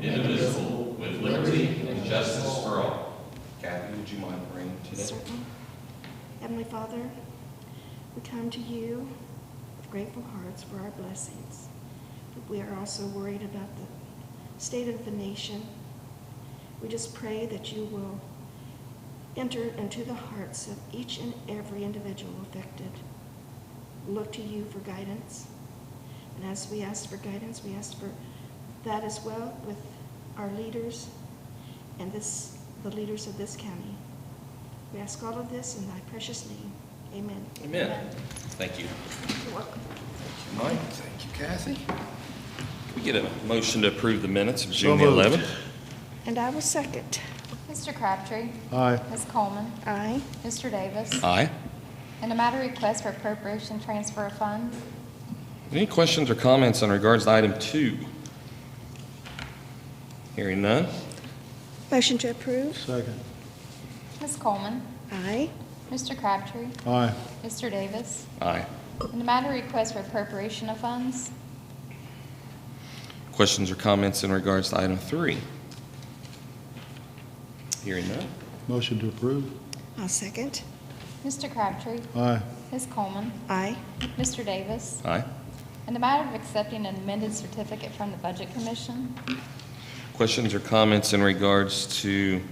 indivisible, with liberty and justice for all. Kathy, would you mind praying today? Certainly. Heavenly Father, we come to you with grateful hearts for our blessings. But we are also worried about the state of the nation. We just pray that you will enter into the hearts of each and every individual affected. Look to you for guidance. And as we ask for guidance, we ask for that as well with our leaders and the leaders of this county. We ask all of this in thy precious name. Amen. Amen. Thank you. You're welcome. Thank you, Mike. Thank you, Kathy. Can we get a motion to approve the minutes of So June the moved. 11th? And I will second. Mr. Crabtree. Aye. Ms. Coleman. Aye. Mr. Davis. Aye. In the matter request for appropriation transfer of funds. Any questions or comments in regards to item 2? Hearing none. Motion to approve. Second. Ms. Coleman. Aye. Mr. Crabtree. Aye. Mr. Davis. Aye. In the matter request for appropriation of funds. Questions or comments in regards to item 3? Hearing none. Motion to approve. I'll second. Mr. Crabtree. Aye. Ms. Coleman. Aye. Mr. Davis. Aye. In the matter of accepting an amended certificate from the Budget Commission. Questions or comments in regards to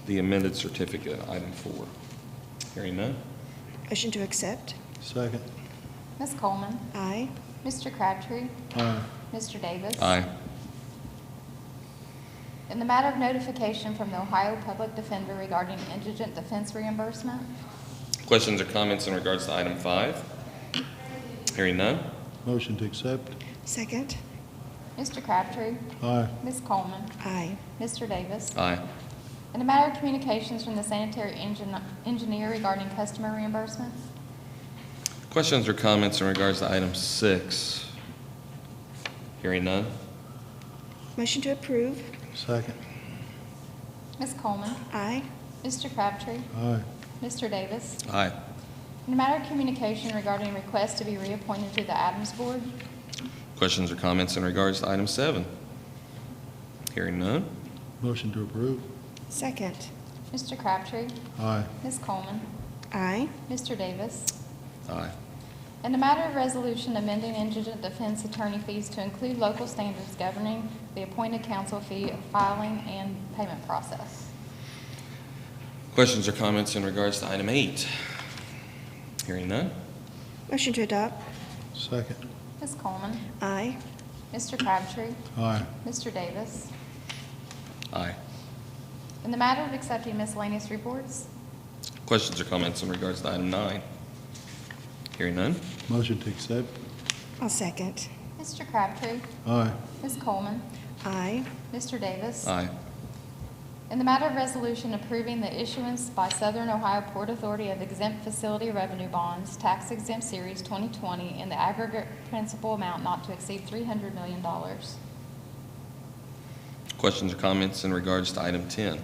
the amended certificate, item 4? Hearing none. Motion to accept. Second. Ms. Coleman. Aye. Mr. Crabtree. Aye. Mr. Davis. Aye. In the matter of notification from the Ohio Public Defender regarding indigent defense reimbursement. Questions or comments in regards to item 5? Hearing none. Motion to accept. Second. Mr. Crabtree. Aye. Ms. Coleman. Aye. Mr. Davis. Aye. In the matter of communications from the sanitary engineer regarding customer reimbursements. Questions or comments in regards to item 6? Hearing none. Motion to approve. Second. Ms. Coleman. Aye. Mr. Crabtree. Aye. Mr. Davis. Aye. In the matter of communication regarding request to be reappointed to the Adams Board. Questions or comments in regards to item 7? Hearing none. Motion to approve. Second. Mr. Crabtree. Aye. Ms. Coleman. Aye. Mr. Davis. Aye. In the matter of resolution amending indigent defense attorney fees to include local standards governing the appointed counsel fee, filing, and payment process. Questions or comments in regards to item 8? Hearing none. Motion to adopt. Second. Ms. Coleman. Aye. Mr. Crabtree. Aye. Mr. Davis. Aye. In the matter of accepting miscellaneous reports. Questions or comments in regards to item 9? Hearing none. Motion to accept. I'll second. Mr. Crabtree. Aye. Ms. Coleman. Aye. Mr. Davis. Aye. In the matter of resolution approving the issuance by Southern Ohio Port Authority of exempt facility revenue bonds, tax exempt series 2020, in the aggregate principal amount not to exceed $300 million. Questions or comments in regards to item 10?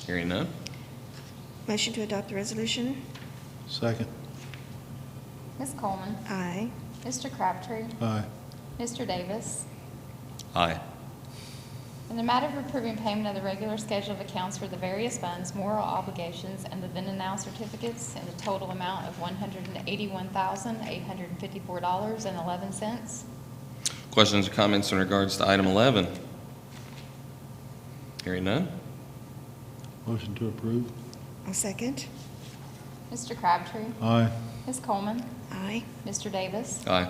Hearing none. Motion to adopt the resolution. Second. Ms. Coleman. Aye. Mr. Crabtree. Aye. Mr. Davis. Aye. In the matter of approving payment of the regular schedule of accounts for the various funds, moral obligations, and the then and now certificates in the total amount of $181,854.11. Questions or comments in regards to item 11? Hearing none. Motion to approve. I'll second. Mr. Crabtree. Aye. Ms. Coleman. Aye. Mr. Davis. Aye.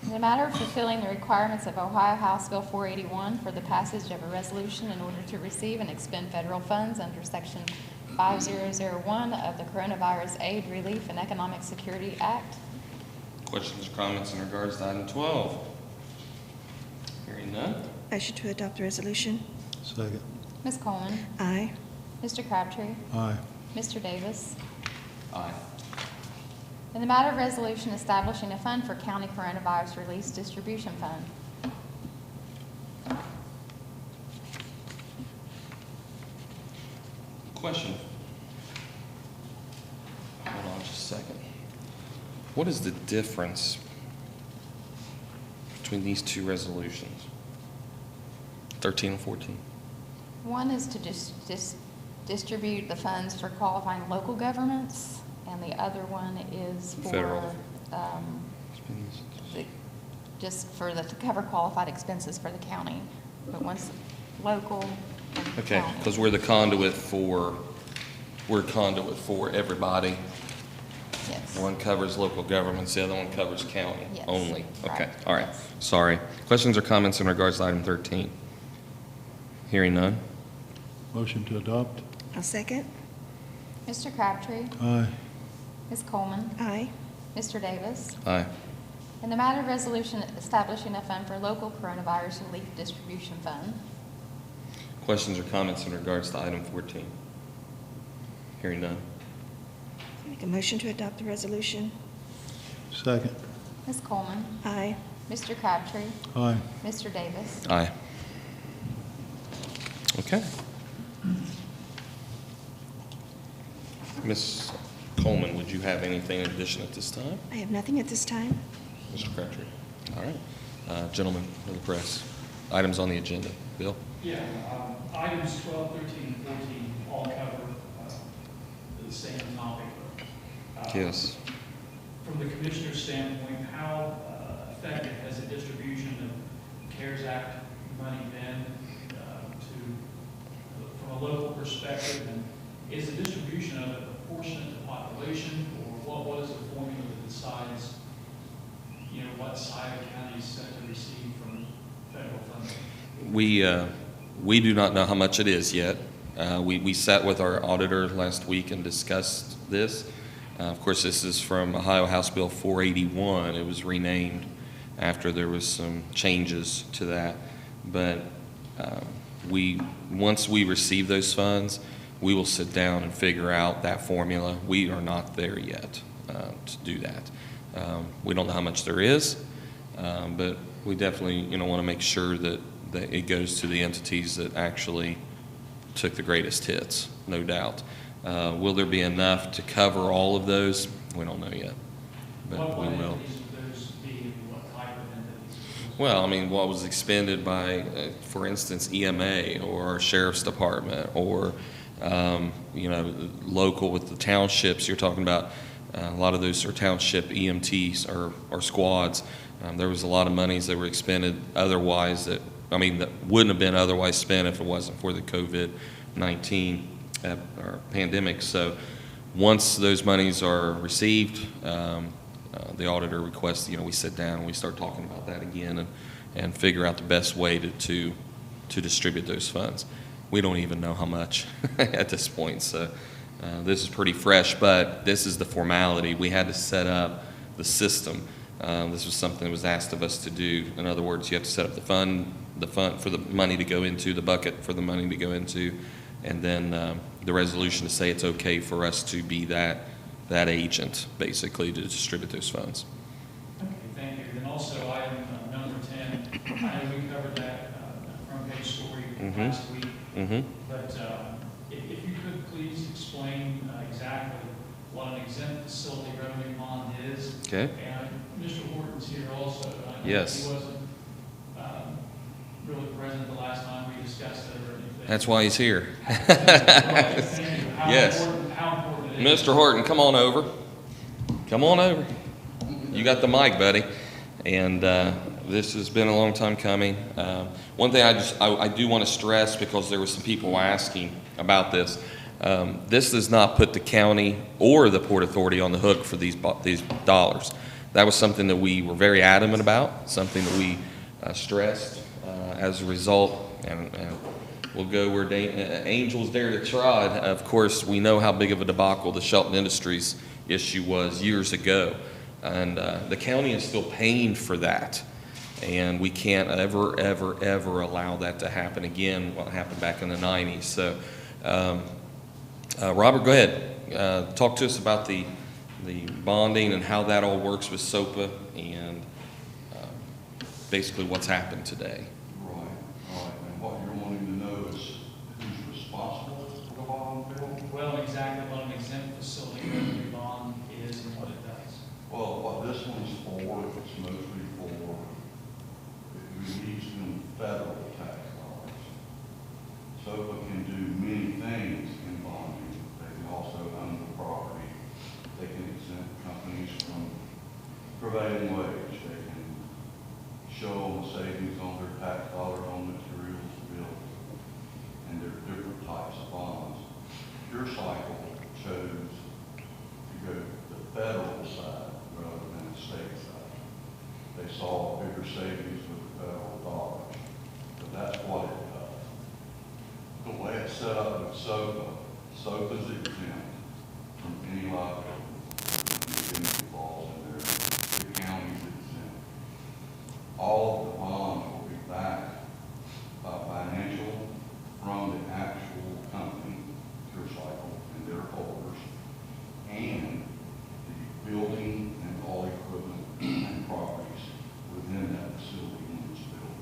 In the matter of fulfilling the requirements of Ohio House Bill 481 for the passage of a resolution in order to receive and expend federal funds under Section 5001 of the Coronavirus Aid, Relief, and Economic Security Act. Questions or comments in regards to item 12? Hearing none. Motion to adopt the resolution. Second. Ms. Coleman. Aye. Mr. Crabtree. Aye. Mr. Davis. Aye. In the matter of resolution establishing a fund for county coronavirus release distribution fund. Question. Hold on just a second. What is the difference between these two resolutions? 13 and 14. One is to just distribute the funds for qualifying local governments, and the other one is for, Federal. just for to cover qualified expenses for the county. But one's local and Okay, county. because we're conduit for everybody. Yes. One covers local governments, the other one covers county Yes. only. Okay, Right. all right, Yes. sorry. Questions or comments in regards to item 13? Hearing none? Motion to adopt? I'll second. Mr. Crabtree, Aye. Ms. Coleman, Aye. Mr. Davis. Aye. In the matter of resolution establishing a fund for local coronavirus relief distribution fund. Questions or comments in regards to item 14? Hearing none? Make a motion to adopt the resolution. Second? Ms. Coleman, Aye. Mr. Crabtree, Aye. Mr. Davis. Aye. Okay. Ms. Coleman, would you have anything in addition at this time? I have nothing at this time. Mr. Crabtree? All right. Gentlemen of the press, items on the agenda. Bill? Yeah, items 12, 13, and 14 all cover the same topic. Yes. From the commissioner's standpoint, how effective has the distribution of CARES Act money been from a local perspective? And is the distribution of it proportionate to population, or what is the formula that decides, what side of the county is set to receive from federal funding? We do not know how much it is yet. We sat with our auditor last week and discussed this. Of course, this is from Ohio House Bill 481. It was renamed after there was some changes to that. But once we receive those funds, we will sit down and figure out that formula. We are not there yet to do that. We don't know how much there is, but we definitely want to make sure that it goes to the entities that actually took the greatest hits, no doubt. Will there be enough to cover all of those? We don't know yet, but we will. What entities would those be, and what type of entities? Well, I mean, what was expended by, for instance, EMA or our sheriff's department, or local with the townships. You're talking about a lot of those are township EMTs or squads. There was a lot of monies that were expended otherwise that wouldn't have been otherwise spent if it wasn't for the COVID-19 or pandemic. So once those monies are received, the auditor requests, we sit down and we start talking about that again and figure out the best way to distribute those funds. We don't even know how much at this point, so this is pretty fresh, but this is the formality. We had to set up the system. This was something that was asked of us to do. In other words, you have to set up the fund for the money to go into, the bucket for the money to go into, and then the resolution to say it's okay for us to be that agent, basically, to distribute those funds. Okay, thank you. Then also item number 10, I know we covered that front page story last week, but if you could please explain exactly what an exempt facility revenue bond is. Okay. And Mr. Horton's here also. I know Yes. He wasn't really present the last time we discussed it or anything. That's why he's here. Right, thank you. Yes. How important it is. Mr. Horton, come on over. Come on over. You got the mic, buddy. And this has been a long time coming. One thing I do want to stress, because there were some people asking about this, this does not put the county or the Port Authority on the hook for these dollars. That was something that we were very adamant about, something that we stressed as a result, and we'll go where angels dare to trod. Of course, we know how big of a debacle the Shelton Industries issue was years ago, and the county is still paying for that, and we can't ever allow that to happen again, what happened back in the 90s. So, Robert, go ahead. Talk to us about the bonding and how that all works with SOPA and basically what's happened today. Right. And what you're wanting to know is who's responsible for the bond bill? Well, exactly what an exempt facility revenue bond is and what it does. Well, what this one's for, it's mostly for they saw bigger savings with the federal dollars. But that's what it does. The way it's set up with SOPA's exempt from any liability. Anything falls in there, the county's exempt. All of the bonds will be backed by financial from the actual company, PureCycle, and their holders, and the building and all equipment and properties within that facility when it's built.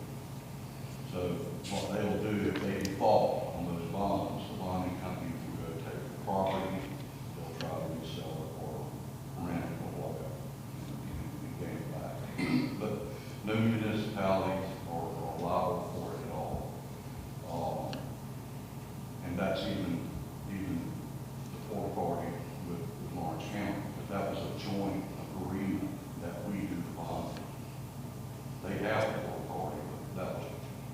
So what they'll do, if they default on those bonds, the bonding company will go take the property, they'll try to resell it or rent it or whatever, and gain it back. But no municipalities are liable for it at all. And that's even the Port Authority with Lawrence County, but that was a joint agreement that we do the bonding. They have the Port Authority, but that was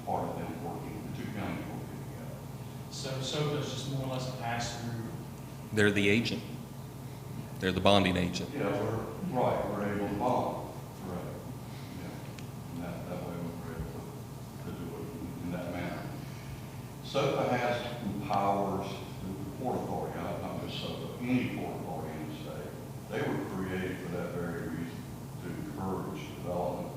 part of them working, the two counties working together. So SOPA's just more or less a pass-through. They're the agent. They're the bonding agent. Yeah, we're able to bond, correct. Yeah, and that way we're able to do it in that manner. SOPA has powers, the Port Authority, not just SOPA, any Port Authority in the state. They were created for that very reason, to encourage development.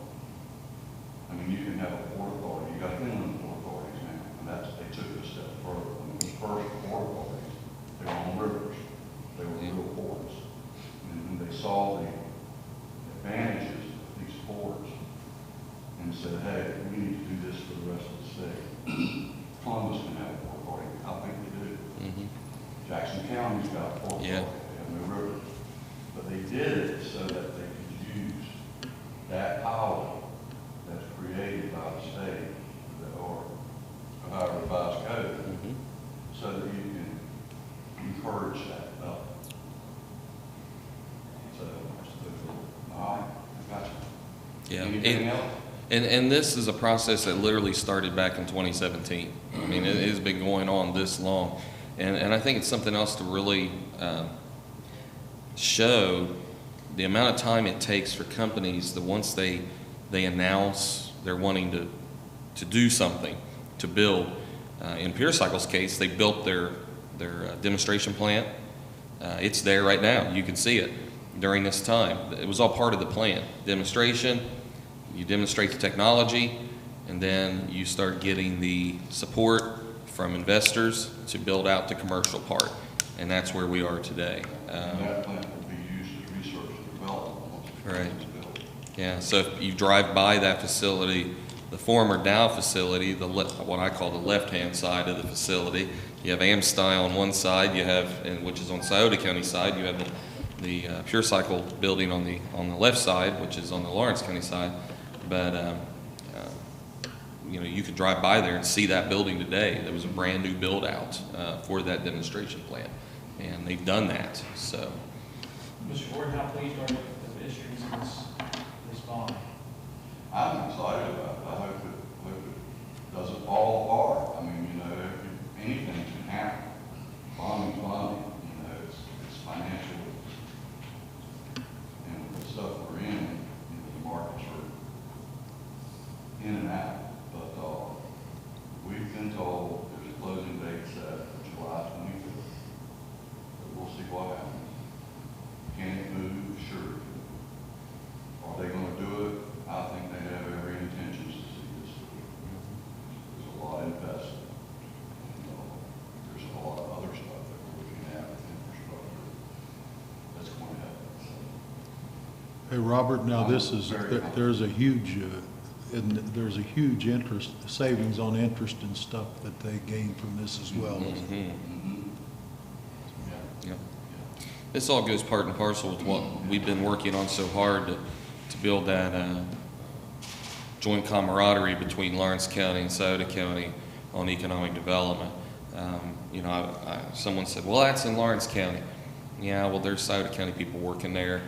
I mean, you can have a Port Authority, you got inland Port Authorities now, and they took it a step further. When the first Port Authorities, they were on rivers, they were real ports. And when they saw the advantages of these ports and said, hey, we need to do this for the rest of the state. Columbus can have a port authority. I think they do. Mm-hmm. Jackson County's got a port authority. Yeah. They have no rivers. But they did it so that they could use that power that's created by the state or Ohio Revised Code Mm-hmm. so that you can encourage that development. So, all right, I got you. Yeah. Anything else? And this is a process that literally started back in 2017. I mean, it has been going on this long. And I think it's something else to really show the amount of time it takes for companies that once they announce they're wanting to do something, to build. In PureCycle's case, they built their demonstration plant. It's there right now. You can see it during this time. It was all part of the plan. Demonstration, you demonstrate the technology, and then you start getting the support from investors to build out the commercial part. And that's where we are today. And that plant will be used as research and development once the Right. plant is built. Yeah, so if you drive by that facility, the former Dow facility, what I call the left-hand side of the facility, you have Amsty on one side, you have, which is on Scioto County side, you have the PureCycle building on the left side, which is on the Lawrence County side. But you could drive by there and see that building today. There was a brand new build out for that demonstration plant, and they've done that. So, Mr. Gordon, how pleased are you with the issuance of this bond? I'm excited about it. I hope it doesn't fall apart. I mean, anything can happen. Bonding's bonding, it's financial. And with the stuff we're in, the markets are in and out. But we've been told there's a closing date set for July 25th. But we'll see what happens. Can it move? Sure. Are they going to do it? I think they have every intention to see this through. There's a lot invested. There's a lot of other stuff that we're looking at with infrastructure that's going to happen. Hey, Robert, now there's a huge interest, savings on interest and stuff that they gain from this as well. mhm. Mm-hmm. Yeah. Yep. This all goes part and parcel with what we've been working on so hard to build that joint camaraderie between Lawrence County and Scioto County on economic development. Someone said, well, that's in Lawrence County. Yeah, well, there's Scioto County people working there,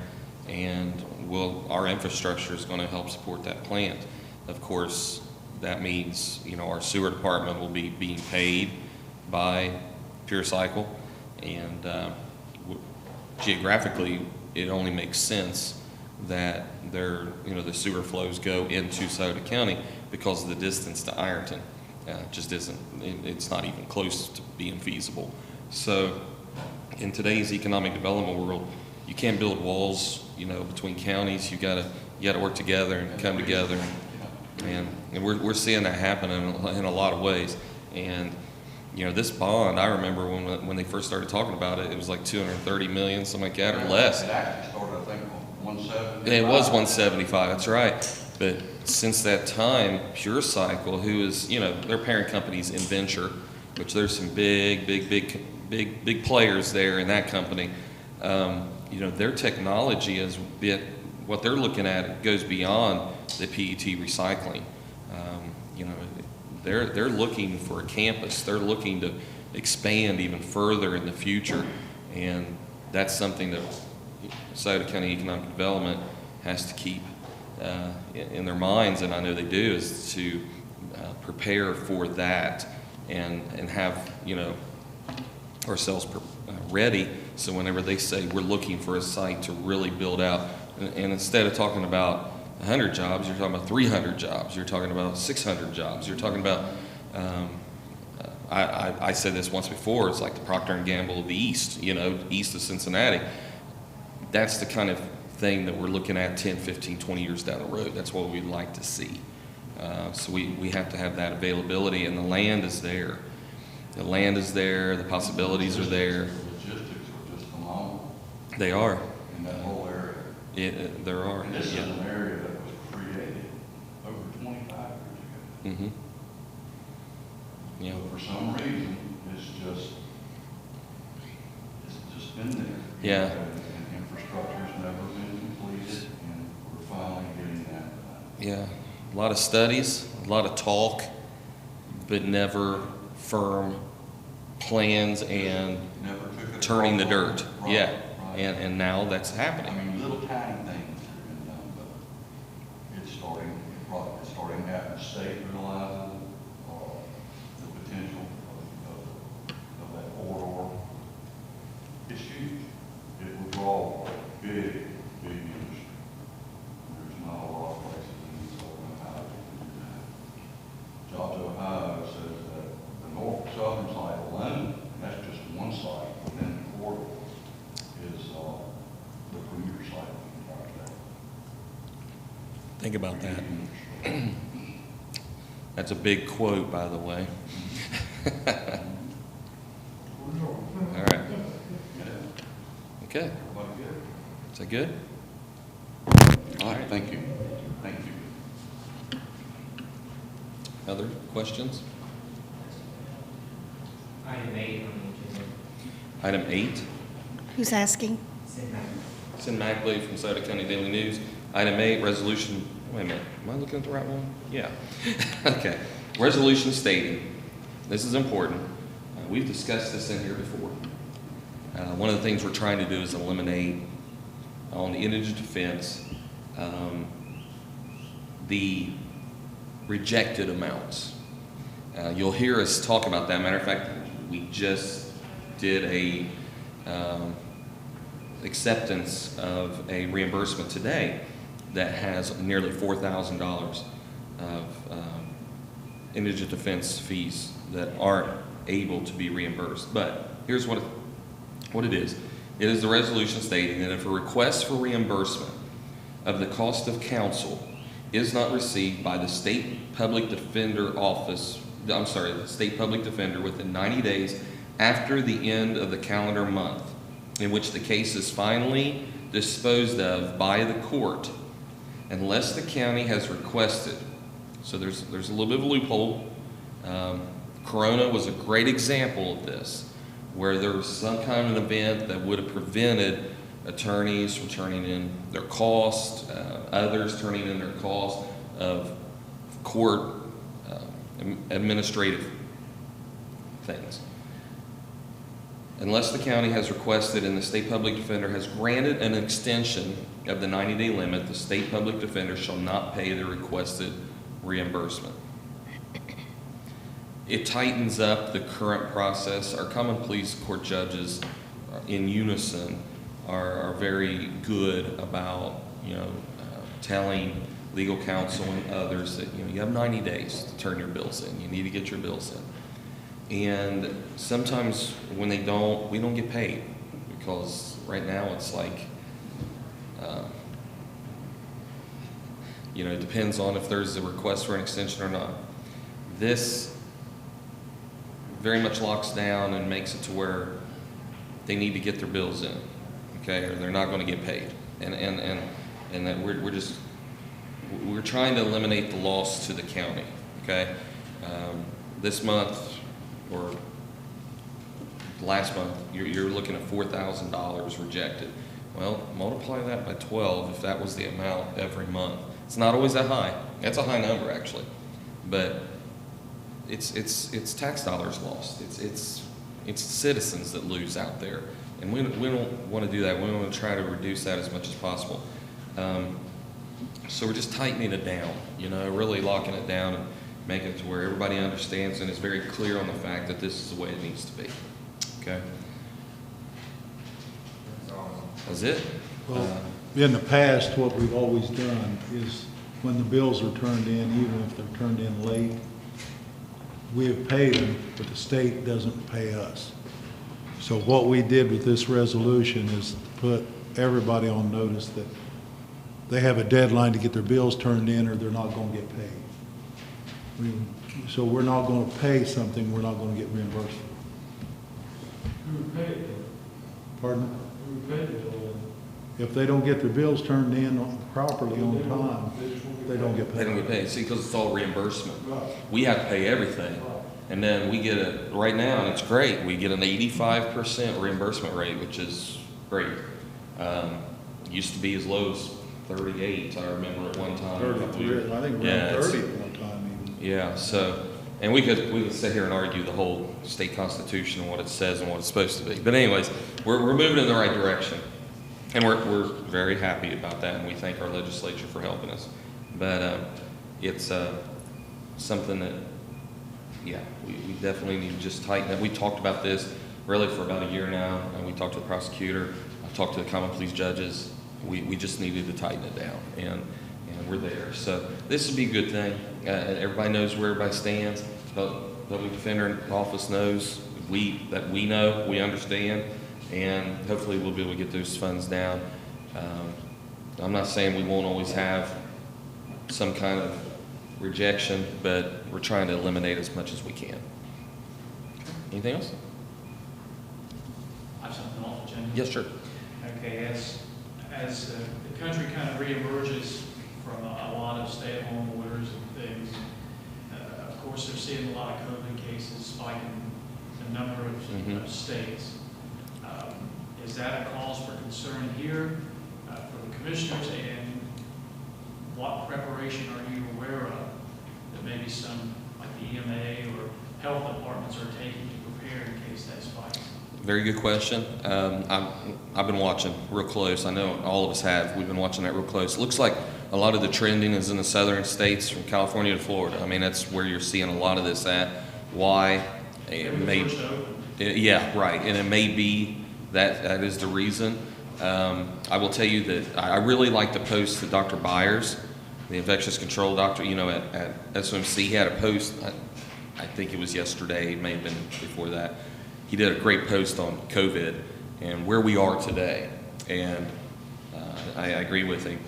and our infrastructure is going to help support that plant. Of course, that means, our sewer department will be being paid by PureCycle, and geographically, it only makes sense that the sewer flows go into Scioto County because of the distance to Ironton. Just isn't, it's not even close to being feasible. So in today's economic development world, you can't build walls, between counties. You gotta work together and come together. And we're seeing that happen in a lot of ways. And, this bond, I remember when they first started talking about it, it was like 230 million, something like that, or less. It actually started, I think, on 175. It was 175, that's right. But since that time, Pure Cycle, who is, their parent company's Inventure, which there's some big players there in that company. Their technology is what they're looking at goes beyond the PET recycling. They're looking for a campus. They're looking to expand even further in the future, and that's something that Scioto County Economic Development has to keep in their minds, and I know they do, is to prepare for that and have ourselves ready. So whenever they say we're looking for a site to really build out, and instead of talking about 100 jobs, you're talking about 300 jobs, you're talking about 600 jobs, you're talking about, I said this once before, it's like the Procter & Gamble of the East, east of Cincinnati. That's the kind of thing that we're looking at 10, 15, 20 years down the road. That's what we'd like to see. So we have to have that availability, and the land is there. The land is there, the possibilities are there. Logistics are just phenomenal They are. in that whole area. There are. And this is an area that was created over 25 years ago. Mm-hmm. Yeah. But for some reason, it's just been there. Yeah. And infrastructure's never been completed, and we're finally getting that. Yeah. A lot of studies, a lot of talk, but never firm plans and Never took it. turning the dirt. Right, Yeah. right. And now that's I happening. mean, little tiny things have been done, but it's starting to happen. The state realizes the potential of that corridor. It's huge. It will draw big industry. There's not a lot of places in Southern Ohio that can do that. Scioto, Ohio says that the north southern side alone, and that's just one side within the corridor, is the premier site of the entire state. Think about that. That's a big quote, by the way. All right. Okay. Everybody good? Is that good? All right, thank you. Thank you. Other questions? Item 8 on the agenda. Item 8. Who's asking? Sin Mackley from Scioto County Daily News. Item 8, resolution, wait a minute, am I looking at the right one? Yeah. Okay. Resolution stating, this is important, we've discussed this in here before. One of the things we're trying to do is eliminate on the indigent defense the rejected amounts. You'll hear us talk about that. Matter of fact, we just did a acceptance of a reimbursement today that has nearly $4,000 of indigent defense fees that aren't able to be reimbursed. But here's what it is. It is the resolution stating that if a request for reimbursement of the cost of counsel is not received by the state public defender office, the state public defender within 90 days after the end of the calendar month in which the case is finally disposed of by the court, unless the county has requested. So there's a little bit of a loophole. Corona was a great example of this, where there was some kind of an event that would have prevented attorneys from turning in their costs, others turning in their costs of court administrative things. Unless the county has requested and the state public defender has granted an extension of the 90-day limit, the state public defender shall not pay the requested reimbursement. It tightens up the current process. Our common pleas court judges in unison are very good about telling legal counsel and others that, you have 90 days to turn your bills in. You need to get your bills in. And sometimes when they don't, we don't get paid, because right now it's like, it depends on if there's a request for an extension or not. This very much locks down and makes it to where they need to get their bills in, okay, or they're not going to get paid. And that we're trying to eliminate the loss to the county, okay? This month or last month, you're looking at $4,000 rejected. Well, multiply that by 12 if that was the amount every month. It's not always that high. That's a high number, actually, but it's tax dollars lost. It's citizens that lose out there, and we don't want to do that. We want to try to reduce that as much as possible. So we're just tightening it down, really locking it down and making it to where everybody understands and is very clear on the fact that this is the way it needs to be. Okay? That's it? Well, in the past, what we've always done is when the bills are turned in, even if they're turned in late, we have paid them, but the state doesn't pay us. So what we did with this resolution is to put everybody on notice that they have a deadline to get their bills turned in or they're not going to get paid. So we're not going to pay something we're not going to get reimbursed for. Who would pay it? Pardon? Who would pay it? If they don't get their bills turned in properly on time, they don't get paid. They don't get paid. See, because it's all reimbursement. Right. We have to pay everything. And then we get it right now, and it's great. We get an 85% reimbursement rate, which is great. Used to be as low as 38, I remember at one time. 33, I think we're at 30 at one time even. Yeah, so, and we could sit here and argue the whole state constitution and what it says and what it's supposed to be. But anyways, we're moving in the right direction. And we're very happy about that, and we thank our legislature for helping us. But it's something that, yeah, we definitely need to just tighten it. We talked about this really for about a year now, and we talked to the prosecutor, I talked to the common pleas judges. We just needed to tighten it down, and we're there. So this would be a good thing. Everybody knows where everybody stands. Public defender office knows that we know, we understand. And hopefully we'll be able to get those funds down. I'm not saying we won't always have some kind of rejection, but we're trying to eliminate as much as we can. Anything else? I have something off the agenda. Yes, sir. Okay, as the country kind of reemerges from a lot of stay-at-home orders and things, of course, they're seeing a lot of COVID cases spike in a number of states. Is that a cause for concern here for the commissioners, and what preparation are you aware of that maybe some, like the EMA or health departments are taking to prepare in case that spikes? Very good question. I've been watching real close. I know all of us have. We've been watching that real close. It looks like a lot of the trending is in the southern states from California to Florida. I mean, that's where you're seeing a lot of this at. Why? It may, yeah, right. And it may be that is the reason. I will tell you that I really like the post that Dr. Byers, the infectious control doctor, at SOMC, he had a post, I think it was yesterday, it may have been before that. He did a great post on COVID and where we are today. And I agree with him.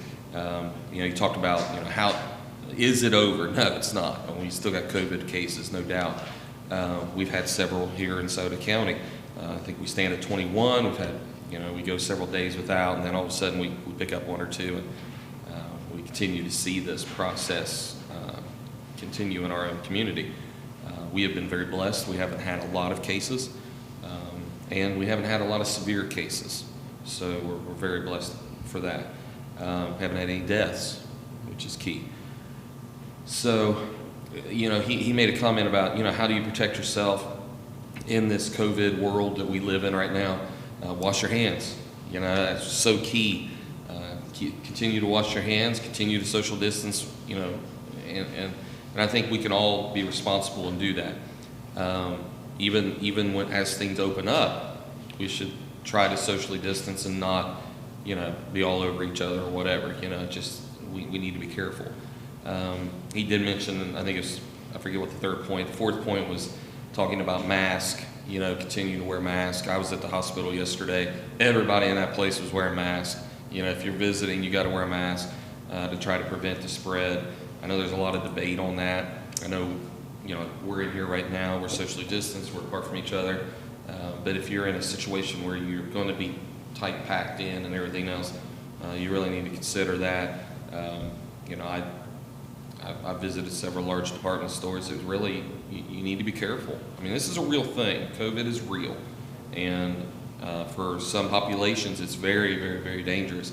He talked about, how, is it over? No, it's not. We still got COVID cases, no doubt. We've had several here in Scioto County. I think we stand at 21. We've had, we go several days without, and then all of a sudden we pick up one or two, and we continue to see this process continue in our own community. We have been very blessed. We haven't had a lot of cases, and we haven't had a lot of severe cases. So we're very blessed for that. Haven't had any deaths, which is key. So, he made a comment about, how do you protect yourself in this COVID world that we live in right now? Wash your hands. That's so key. Continue to wash your hands, continue to social distance, and I think we can all be responsible and do that. Even when, as things open up, we should try to socially distance and not be all over each other or whatever, just, we need to be careful. He did mention, I think I forget what the fourth point was talking about mask, continue to wear masks. I was at the hospital yesterday. Everybody in that place was wearing masks. If you're visiting, you got to wear a mask to try to prevent the spread. I know there's a lot of debate on that. I know, we're in here right now. We're socially distanced. We're apart from each other. But if you're in a situation where you're going to be tight packed in and everything else, you really need to consider that. I visited several large department stores. It really, you need to be careful. I mean, this is a real thing. COVID is real. And for some populations, it's very, very, very dangerous.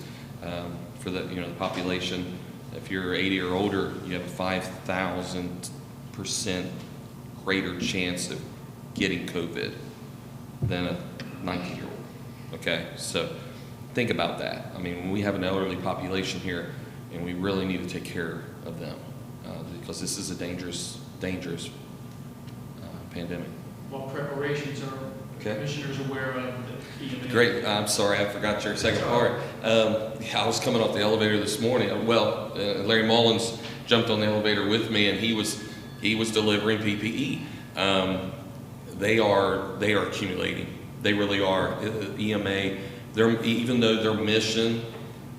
For the population, if you're 80 or older, you have a 5,000% greater chance of getting COVID than a 19-year-old. Okay, so think about that. I mean, when we have an elderly population here, and we really need to take care of them because this is a dangerous pandemic. What preparations are Okay. commissioners aware of that EMA? Great. I'm sorry, I forgot your second part. I was coming off the elevator this morning. Larry Mullins jumped on the elevator with me, and he was delivering PPE. They are accumulating. They really are. EMA, even though their mission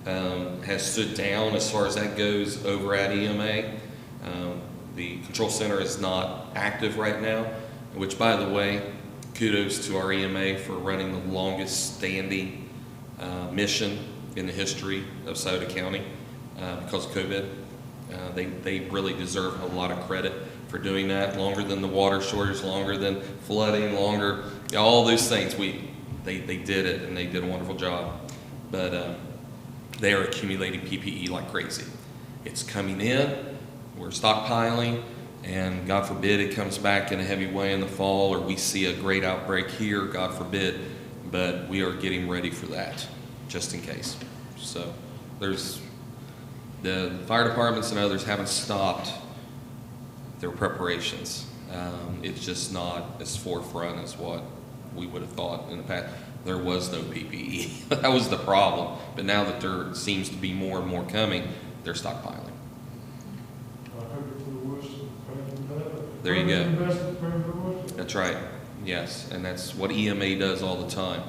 has stood down as far as that goes over at EMA, the control center is not active right now, which, by the way, kudos to our EMA for running the longest standing mission in the history of Scioto County because of COVID. They really deserve a lot of credit for doing that. Longer than the water shortage, longer than flooding, longer, all those things. They did it, and they did a wonderful job. But they are accumulating PPE like crazy. It's coming in, we're stockpiling, and God forbid it comes back in a heavy way in the fall, or we see a great outbreak here, God forbid, but we are getting ready for that, just in case. So the fire departments and others haven't stopped their preparations. It's just not as forefront as what we would have thought in the past. There was no PPE. That was the problem. But now that there seems to be more and more coming, they're stockpiling. There you go. That's right. Yes, and that's what EMA does all the time.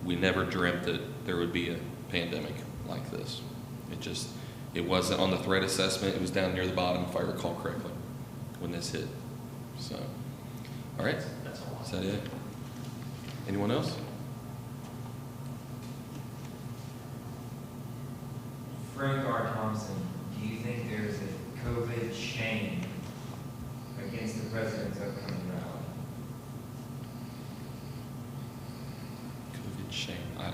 We never dreamt that there would be a pandemic like this. It wasn't on the threat assessment. It was down near the bottom, if I recall correctly, when this hit. So, all right. That's all. Is that it? Anyone else? Frank R. Thompson, do you think there's a COVID shame against the president's upcoming rally? COVID shame. I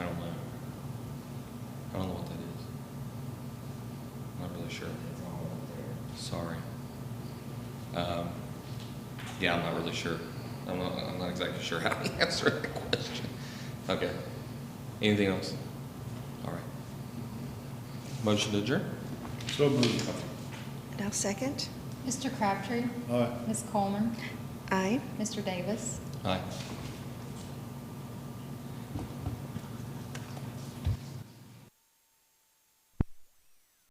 don't know. I don't know what that is. I'm not really sure. It's all up there. Sorry. Yeah, I'm not really sure. I'm not exactly sure how to answer that question. Okay. Anything else? All right. Motion to adjourn? So moved. And I'll second. Mr. Crabtree. Aye. Ms. Coleman. Aye. Mr. Davis. Aye.